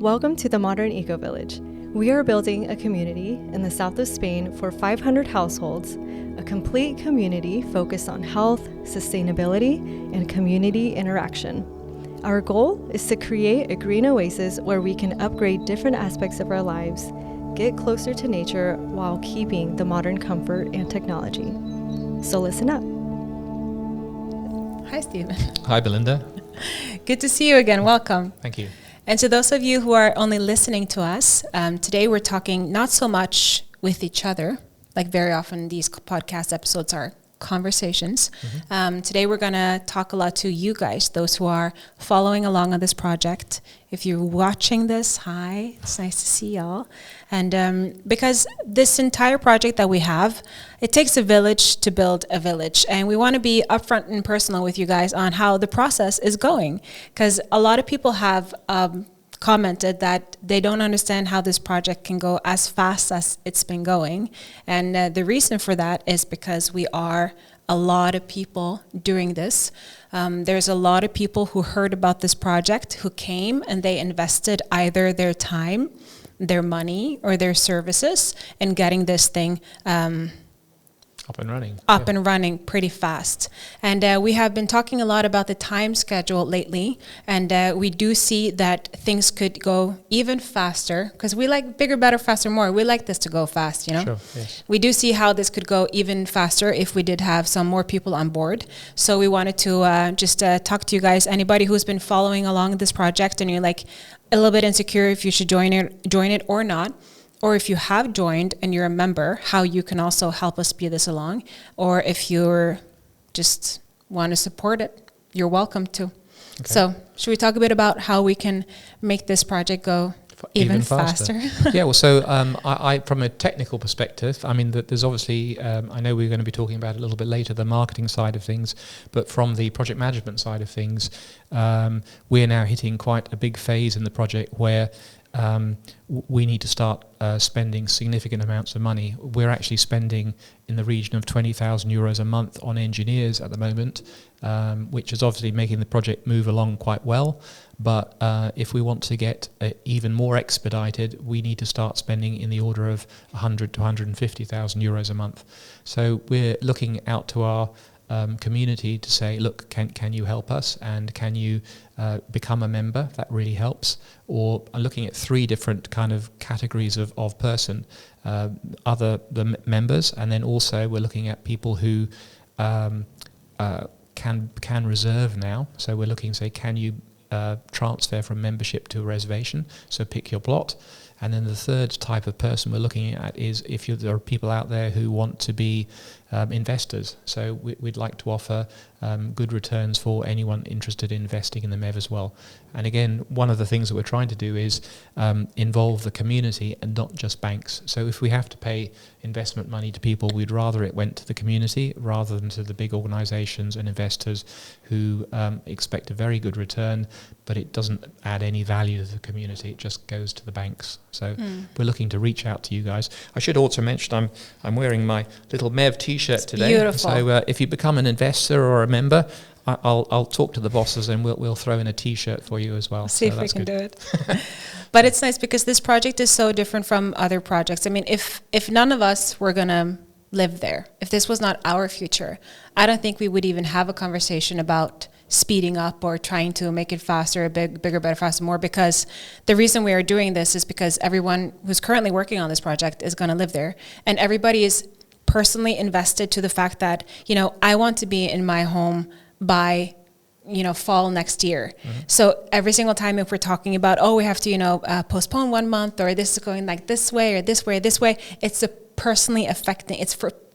Welcome to the Modern Eco Village. We are building a community in the south of Spain for 500 households, a complete community focused on health, sustainability, and community interaction. Our goal is to create a green oasis where we can upgrade different aspects of our lives, get closer to nature while keeping the modern comfort and technology. So listen up. Hi, Stephen. Hi, Belinda. Good to see you again. Welcome. Thank you. And to those of you who are only listening to us, today we're talking not so much with each other, like very often these podcast episodes are conversations. Today we're going to talk a lot to you guys, those who are following along on this project. If you're watching this, hi, it's nice to see y'all. And because this entire project that we have, it takes a village to build a village. And we want to be upfront and personal with you guys on how the process is going. Because a lot of people have commented that they don't understand how this project can go as fast as it's been going. And the reason for that is because we are a lot of people doing this. There's a lot of people who heard about this project, who came and they invested either their time, their money, or their services in getting this thing up and running pretty fast. And we have been talking a lot about the time schedule lately, and we do see that things could go even faster, because we like bigger, better, faster, more. We like this to go fast, you know? Sure, yes. We do see how this could go even faster if we did have some more people on board. So we wanted to just talk to you guys, anybody who's been following along this project and you're like a little bit insecure if you should join it or not. Or if you have joined and you're a member, how you can also help us speed this along. Or if you're just want to support it, you're welcome to. Okay. So should we talk a bit about how we can make this project go even faster? Yeah, well, so I from a technical perspective, I mean, there's obviously, I know we're going to be talking about it a little bit later, the marketing side of things, but from the project management side of things, we're now hitting quite a big phase in the project where we need to start spending significant amounts of money. We're actually spending in the region of 20,000 euros a month on engineers at the moment, which is obviously making the project move along quite well. But if we want to get even more expedited, we need to start spending in the order of 100 to 150,000 euros a month. So we're looking out to our community to say, look, can you help us, and can you become a member? That really helps. Or I'm looking at three different kind of categories of person, the members, and then also we're looking at people who can reserve now. So we're looking, say, can you transfer from membership to a reservation? So pick your plot. And then the third type of person we're looking at is if there are people out there who want to be investors. So we'd like to offer good returns for anyone interested in investing in the MEV as well. And again, one of the things that we're trying to do is involve the community and not just banks. So if we have to pay investment money to people, we'd rather it went to the community rather than to the big organizations and investors who expect a very good return, but it doesn't add any value to the community. It just goes to the banks. So we're looking to reach out to you guys. I should also mention I'm wearing my little MEV T-shirt today. Beautiful. So if you become an investor or a member, I'll talk to the bosses and we'll throw in a T-shirt for you as well. See if we can do it. But it's nice because this project is so different from other projects. I mean, if none of us were going to live there, if this was not our future, I don't think we would even have a conversation about speeding up or trying to make it faster, bigger, better, faster, more, because the reason we are doing this is because everyone who's currently working on this project is going to live there, and everybody is personally invested to the fact that, you know, I want to be in my home by, you know, fall next year. So every single time if we're talking about, we have to, you know, postpone 1 month, or this is going like this way or this way or this way, it's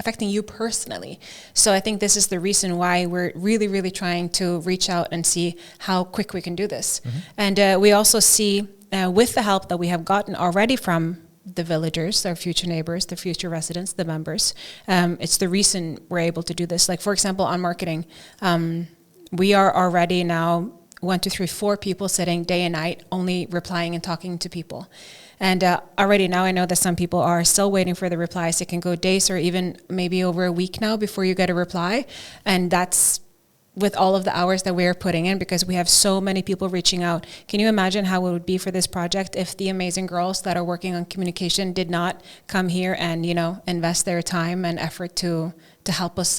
affecting you personally. So I think this is the reason why we're really, really trying to reach out and see how quick we can do this. And we also see with the help that we have gotten already from the villagers, their future neighbors, the future residents, the members, it's the reason we're able to do this. Like, for example, on marketing, we are already now 1, 2, 3, 4 people sitting day and night only replying and talking to people. And already now I know that some people are still waiting for the replies. It can go days or even maybe over a week now before you get a reply. And that's with all of the hours that we're putting in, because we have so many people reaching out. Can you imagine how it would be for this project if the amazing girls that are working on communication did not come here and, invest their time and effort to help us,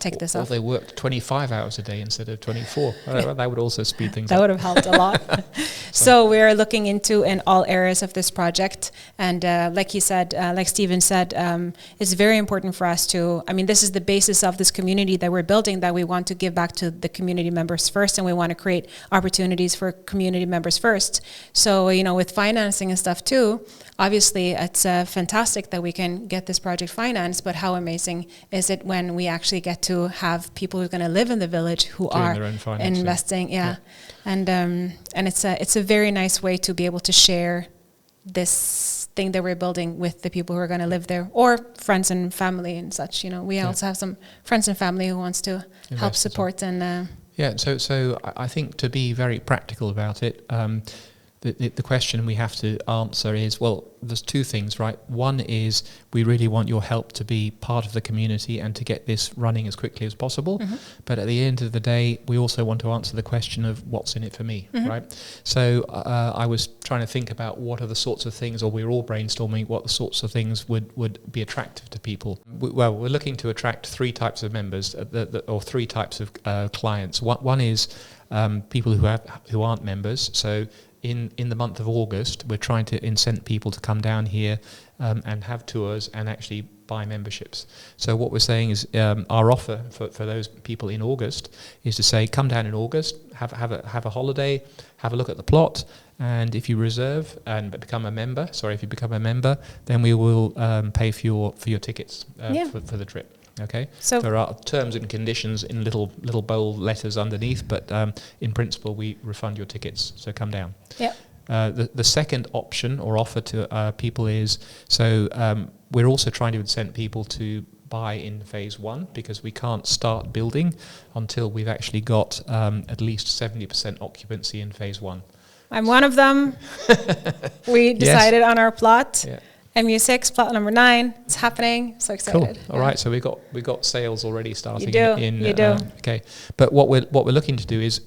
take this off? Or they worked 25 hours a day instead of 24. That would also speed things That up. would have helped a lot. So we're looking into in all areas of this project. And like he said, like Stephen said, it's very important for us this is the basis of this community that we're building, that we want to give back to the community members first, and we want to create opportunities for community members first. So, with financing and stuff too, obviously it's fantastic that we can get this project financed, but how amazing is it when we actually get to have people who are going to live in the village who Doing are their own financing. investing, and it's a very nice way to be able to share this thing that we're building with the people who are going to live there, or friends and family and such. We also have some friends and family who wants to help support and. So I think, to be very practical about it, the question we have to answer is, well, there's two things, right? One is we really want your help to be part of the community and to get this running as quickly as possible. Mm-hmm. But at the end of the day, we also want to answer the question of what's in it for me, mm-hmm. right? So I was trying to think about what are the sorts of things, or we were all brainstorming what the sorts of things would be attractive to people. We're looking to attract three types of members, or three types of clients. One is people who aren't members. So in the month of August, we're trying to incent people to come down here and have tours and actually buy memberships. So what we're saying is our offer for those people in August is to say, come down in August, have a holiday, have a look at the plot, and if you reserve and become a member, then we will pay for your tickets for the trip. Okay, so there are terms and conditions in little bold letters underneath, but in principle we refund your tickets. So come down. Yeah. The second option or offer to people is we're also trying to incent people to buy in phase one, because we can't start building until we've actually got at least 70% occupancy in phase one. I'm one of them. We decided on our plot. Yeah. MU6, plot number 9. It's happening. So excited. Cool. All right. So we got sales already starting. You do. Okay. But what we're looking to do is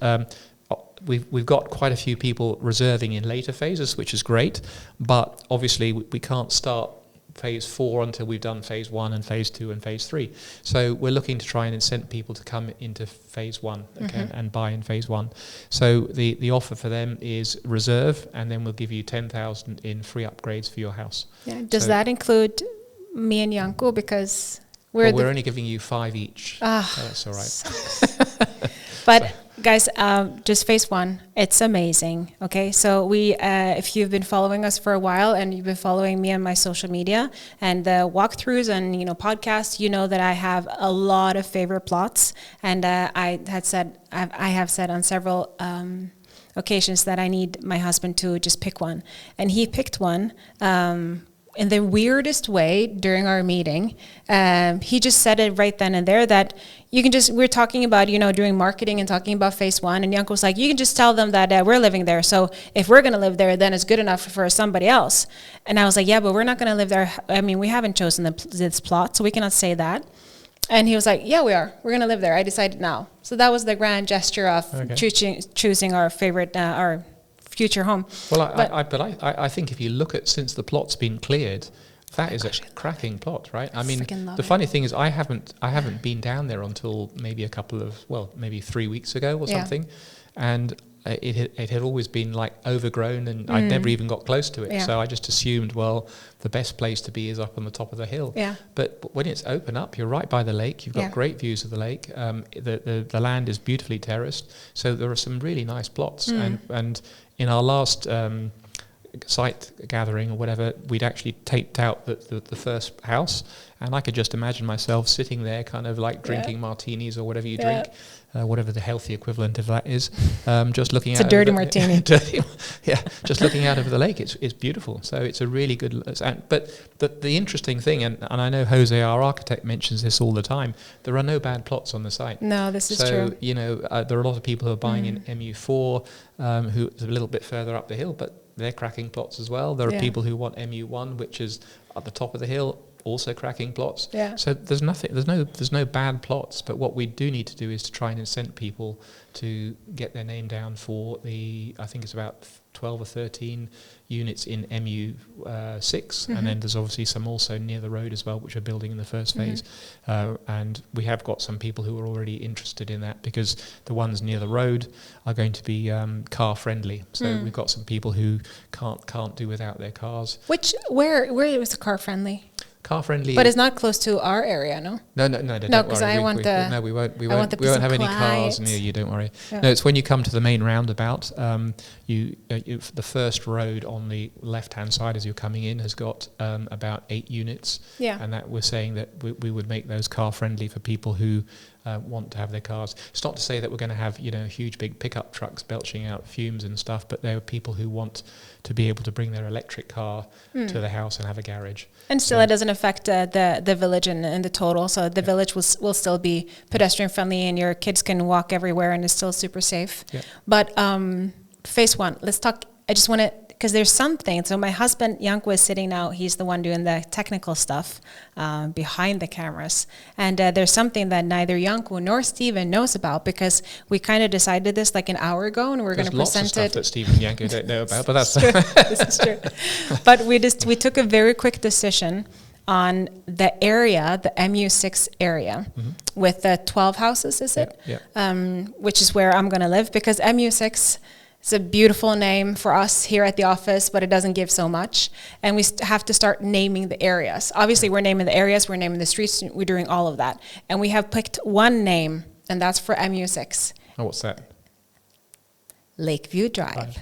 we've got quite a few people reserving in later phases, which is great. But obviously we can't start phase 4 until we've done phase 1 and phase 2 and phase 3. So we're looking to try and incent people to come into phase 1, okay, mm-hmm. and buy in phase 1. So the offer for them is reserve, and then we'll give you 10,000 in free upgrades for your house. Yeah. Does that include me and Janko? Because we're only giving you 5 each. So that's all right. But guys, just phase 1, it's amazing. Okay, so we, if you've been following us for a while and you've been following me on my social media and the walkthroughs and podcasts, you know that I have a lot of favorite plots, and I have said on several occasions that I need my husband to just pick one, and he picked one. In the weirdest way during our meeting, he just said it right then and there that we're talking about, doing marketing and talking about phase 1, and Janko was like, you can just tell them that we're living there. So if we're going to live there, then it's good enough for somebody else. And I was like, yeah, but we're not going to live there. I mean, we haven't chosen this plot, so we cannot say that. And he was like, yeah, we are. We're going to live there. I decided now. So that was the grand gesture of choosing our favorite, our future home. Well, I think if you look at, since the plot's been cleared, that is a cracking plot, right? I mean, the funny thing is I haven't been down there until maybe maybe 3 weeks ago or something, and it had always been like overgrown, and I'd never even got close to it. Yeah. So I just assumed, well, the best place to be is up on the top of the hill. Yeah. But when it's open up, you're right by the lake. You've got great views of the lake. The land is beautifully terraced, so there are some really nice plots. And in our last site gathering or whatever, we'd actually taped out the first house, and I could just imagine myself sitting there kind of like drinking martinis or whatever you drink, whatever the healthy equivalent of that is, just looking out. It's a dirty martini. Just looking out over the lake. It's beautiful. So it's a really good. But the interesting thing, and I know Jose, our architect, mentions this all the time, there are no bad plots on the site. No, this is true. So, there are a lot of people who are buying in MU4, who is a little bit further up the hill, but they're cracking plots as well. There are people who want MU1, which is at the top of the hill, also cracking plots. Yeah. So there's no bad plots, but what we do need to do is to try and incent people to get their name down for I think it's about 12 or 13 units in MU6, and then there's obviously some also near the road as well, which are building in the first phase. And we have got some people who are already interested in that, because the ones near the road are going to be car friendly. So we've got some people who can't do without their cars. Where is the car friendly? Car friendly, but it's not close to our area, no? No, because I want the. We won't have any cars near you. Don't worry. Yeah. No, it's when you come to the main roundabout. The first road on the left-hand side as you're coming in has got about 8 units. Yeah. And that we're saying that we would make those car friendly for people who want to have their cars. It's not to say that we're going to have huge big pickup trucks belching out fumes and stuff, but there are people who want to be able to bring their electric car to the house and have a garage. And still, it doesn't affect the village and the total. So the village will still be pedestrian friendly, and your kids can walk everywhere, and it's still super safe. Yeah. But phase 1, let's talk. I just want to, because there's something. So my husband Janko is sitting now. He's the one doing the technical stuff behind the cameras, and there's something that neither Janko nor Stephen knows about, because we kind of decided this like an hour ago, and we're going to present it. There's lots of stuff that Stephen and Janko don't know about, but that's true. This is true. But we took a very quick decision on the area, the MU6 area, with the 12 houses, is it? Yeah. Which is where I'm going to live, because MU6 is a beautiful name for us here at the office, but it doesn't give so much. And we have to start naming the areas. Obviously, we're naming the areas, we're naming the streets, we're doing all of that. And we have picked one name, and that's for MU6. Oh, what's that? Lakeview Drive.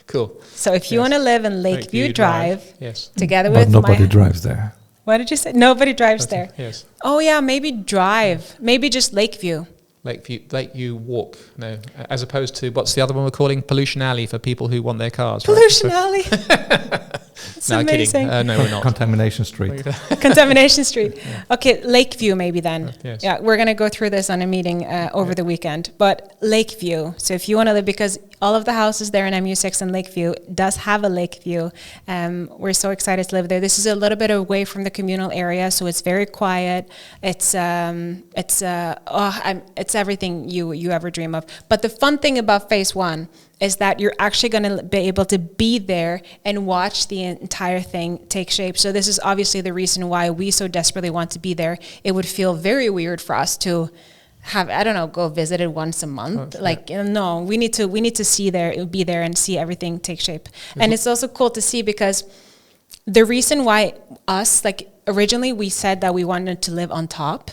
Cool. So if you want to live in Lakeview Drive, yes, together but with nobody drives there. What did you say? Nobody drives there. Yes. Oh yeah, maybe drive. Maybe just Lakeview. Lakeview Walk, no, as opposed to, what's the other one we're calling? Pollution Alley, for people who want their cars. Pollution right? Alley. It's no, amazing. Kidding. No, we're not. Contamination Street. Contamination Street. Yeah. Okay, Lakeview maybe then. Yes. Yeah, we're going to go through this on a meeting over the weekend. But Lakeview, so if you want to live, because all of the houses there in MU6 and Lakeview does have a Lakeview. We're so excited to live there. This is a little bit away from the communal area, so it's very quiet. It's everything you ever dream of. But the fun thing about phase 1 is that you're actually going to be able to be there and watch the entire thing take shape. So this is obviously the reason why we so desperately want to be there. It would feel very weird for us to have, I don't know, go visit it once a month. No, we need to be there and see everything take shape. And it's also cool to see, because the reason why originally we said that we wanted to live on top,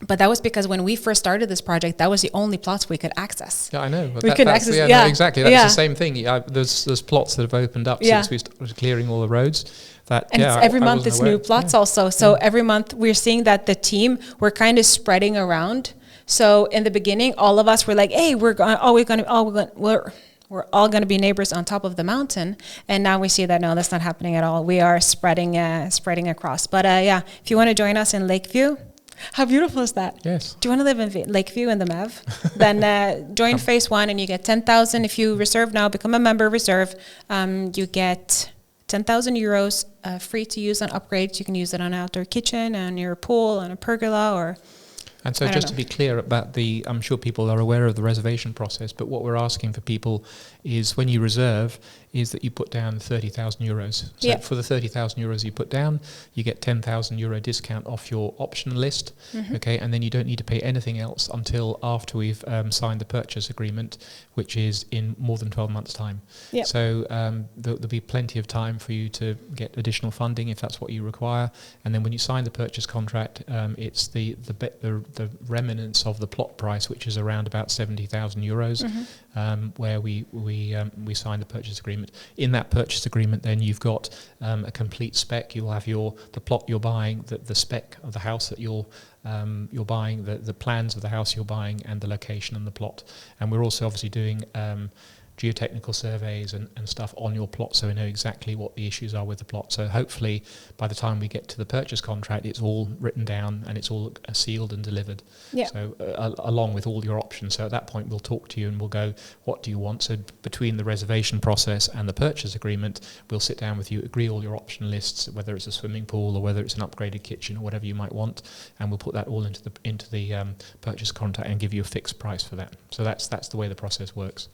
but that was because when we first started this project, that was the only plots we could access. Yeah, I know. We could access. No, exactly. That's the same thing. There's plots that have opened up since we started clearing all the roads. Every month it's new plots also. So every month we're seeing that the team, we're kind of spreading around. So in the beginning, all of us were like, "Hey, we're all going to be neighbors on top of the mountain." And now we see that no, that's not happening at all. We are spreading across. But if you want to join us in Lakeview. How beautiful is that? Yes. Do you want to live in Lakeview in the MEV? Then join phase 1 and you get 10,000. If you reserve now, become a member, reserve. You get 10,000 euros free to use on upgrades. You can use it on an outdoor kitchen, on your pool, on a pergola, or... And so just to be clear about I'm sure people are aware of the reservation process, but what we're asking for people is, when you reserve, is that you put down 30,000 euros. So for the 30,000 euros you put down, you get 10,000 euro discount off your option list, okay? And then you don't need to pay anything else until after we've signed the purchase agreement, which is in more than 12 months' time. Yep. So there'll be plenty of time for you to get additional funding if that's what you require. And then when you sign the purchase contract, it's the remnants of the plot price, which is around about 70,000 euros, where we sign the purchase agreement. In that purchase agreement, then you've got a complete spec. You'll have the plot you're buying, the spec of the house that you're buying, the plans of the house you're buying, and the location and the plot. And we're also obviously doing geotechnical surveys and stuff on your plot, so we know exactly what the issues are with the plot. So hopefully by the time we get to the purchase contract, it's all written down and it's all sealed and delivered. Yeah. So along with all your options. So at that point we'll talk to you and we'll go, what do you want? So between the reservation process and the purchase agreement, we'll sit down with you, agree all your option lists, whether it's a swimming pool or whether it's an upgraded kitchen or whatever you might want, and we'll put that all into the purchase contract and give you a fixed price for that. So that's the way the process works.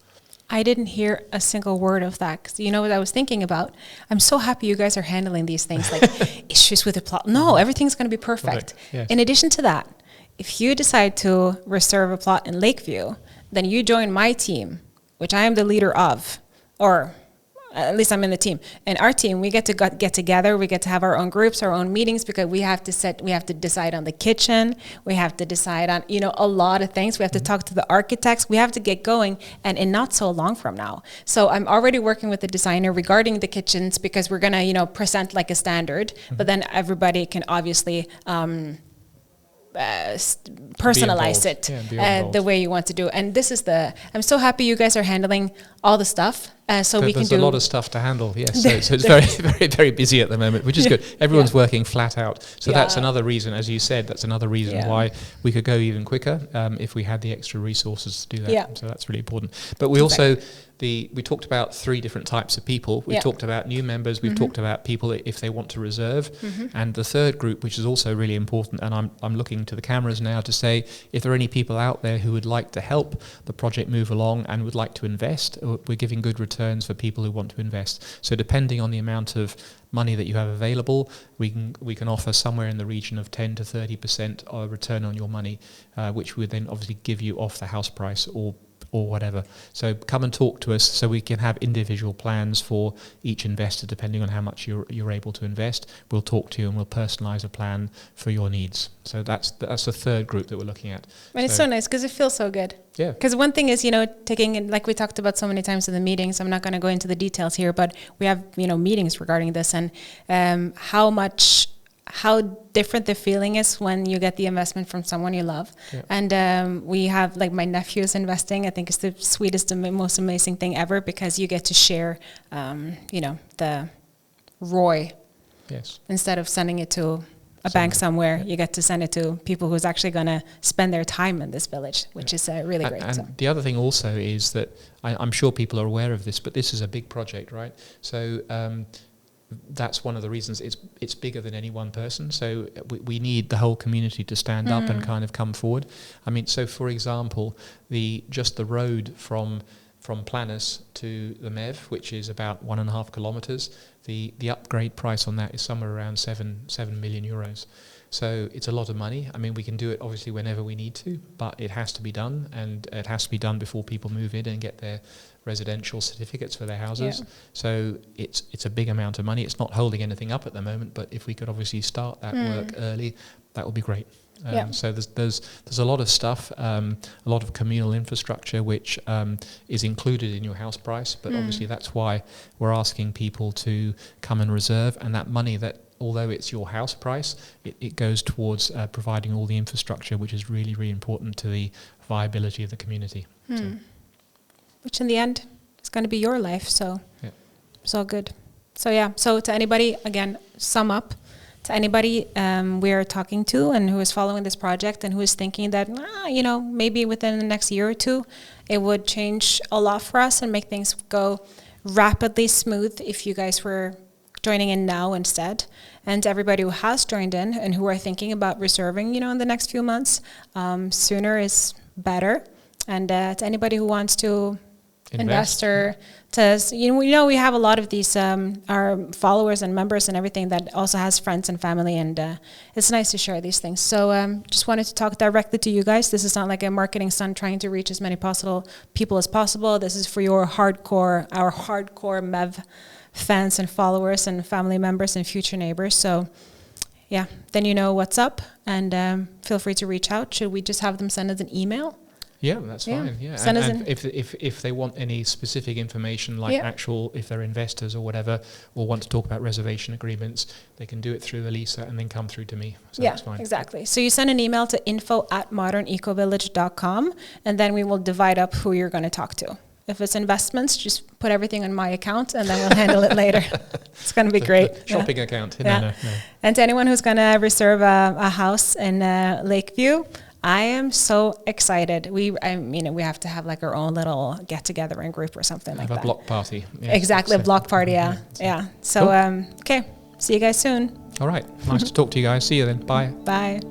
I didn't hear a single word of that, because you know what I was thinking about? I'm so happy you guys are handling these things, like issues with the plot. No, everything's going to be perfect. Yes. In addition to that, if you decide to reserve a plot in Lakeview, then you join my team, which I am the leader of, or at least I'm in the team. And our team, we get to get together, we get to have our own groups, our own meetings, because we have to decide on the kitchen, we have to decide on, a lot of things. We have to talk to the architects, we have to get going, and in not so long from now. So I'm already working with the designer regarding the kitchens, because we're gonna, present like a standard, but then everybody can obviously personalize it the way you want to do. And I'm so happy you guys are handling all the stuff. So we can do... There's a lot of stuff to handle, yes. So it's very, very, very busy at the moment, which is good. Everyone's working flat out. So that's another reason, as you said, that's another reason why we could go even quicker if we had the extra resources to do that. Yeah. So that's really important. But we also... We talked about 3 different types of people. We've talked about new members. We've talked about people if they want to reserve. And the third group, which is also really important, and I'm looking to the cameras now to say, if there are any people out there who would like to help the project move along and would like to invest, we're giving good returns for people who want to invest. So depending on the amount of money that you have available, we can offer somewhere in the region of 10 to 30% return on your money, which we would then obviously give you off the house price or whatever. So come and talk to us so we can have individual plans for each investor depending on how much you're able to invest. We'll talk to you and we'll personalize a plan for your needs. So that's the third group that we're looking at. And it's so nice because it feels so good. Yeah. Because one thing is, taking, like we talked about so many times in the meetings, I'm not going to go into the details here, but we have, meetings regarding this and how different the feeling is when you get the investment from someone you love. Yeah. And we have, like, my nephew's investing. I think it's the sweetest and most amazing thing ever, because you get to share, the ROI. Yes. Instead of sending it to a bank somewhere, you get to send it to people who's actually going to spend their time in this village, which is really great. And the other thing also is that I'm sure people are aware of this, but this is a big project, right? So that's one of the reasons it's bigger than any one person. So we need the whole community to stand up and kind of come forward. I mean, so for example, just the road from Planis to the MEV, which is about 1.5 kilometres, the upgrade price on that is somewhere around 7 million euros. So it's a lot of money. I mean, we can do it obviously whenever we need to, but it has to be done, and it has to be done before people move in and get their residential certificates for their houses. Yeah. So it's a big amount of money. It's not holding anything up at the moment, but if we could obviously start that work early, that would be great. So there's a lot of stuff, a lot of communal infrastructure which is included in your house price, but obviously that's why we're asking people to come and reserve, and that money, that although it's your house price, it goes towards providing all the infrastructure, which is really, really important to the viability of the community. So. Which in the end is going to be your life, so it's all good. So to anybody, again, sum up, to anybody we are talking to and who is following this project and who is thinking that, maybe within the next year or two, it would change a lot for us and make things go rapidly smooth if you guys were joining in now instead. And to everybody who has joined in and who are thinking about reserving, in the next few months, sooner is better. And to anybody who wants to invest or we have a lot of these our followers and members and everything that also has friends and family, and it's nice to share these things. So just wanted to talk directly to you guys. This is not like a marketing stunt trying to reach as many people as possible. This is for our hardcore MEV fans and followers and family members and future neighbors. So then you know what's up, and feel free to reach out. Should we just have them send us an email? Yeah, that's fine. Yeah, and if they want any specific information, like if they're investors or whatever, or want to talk about reservation agreements, they can do it through Elisa and then come through to me. So that's fine. Exactly. So you send an email to info@modernicovillage.com, and then we will divide up who you're going to talk to. If it's investments, just put everything on my account and then we'll handle it later. It's going to be great. The shopping account. Yeah. No. And to anyone who's going to reserve a house in Lakeview, I am so excited. We have to have like our own little get together in group or something like that. Have a block party. Yes, exactly, a block party. Yeah. So, cool. okay. See you guys soon. All right. Nice to talk to you guys. See you then. Bye. Bye.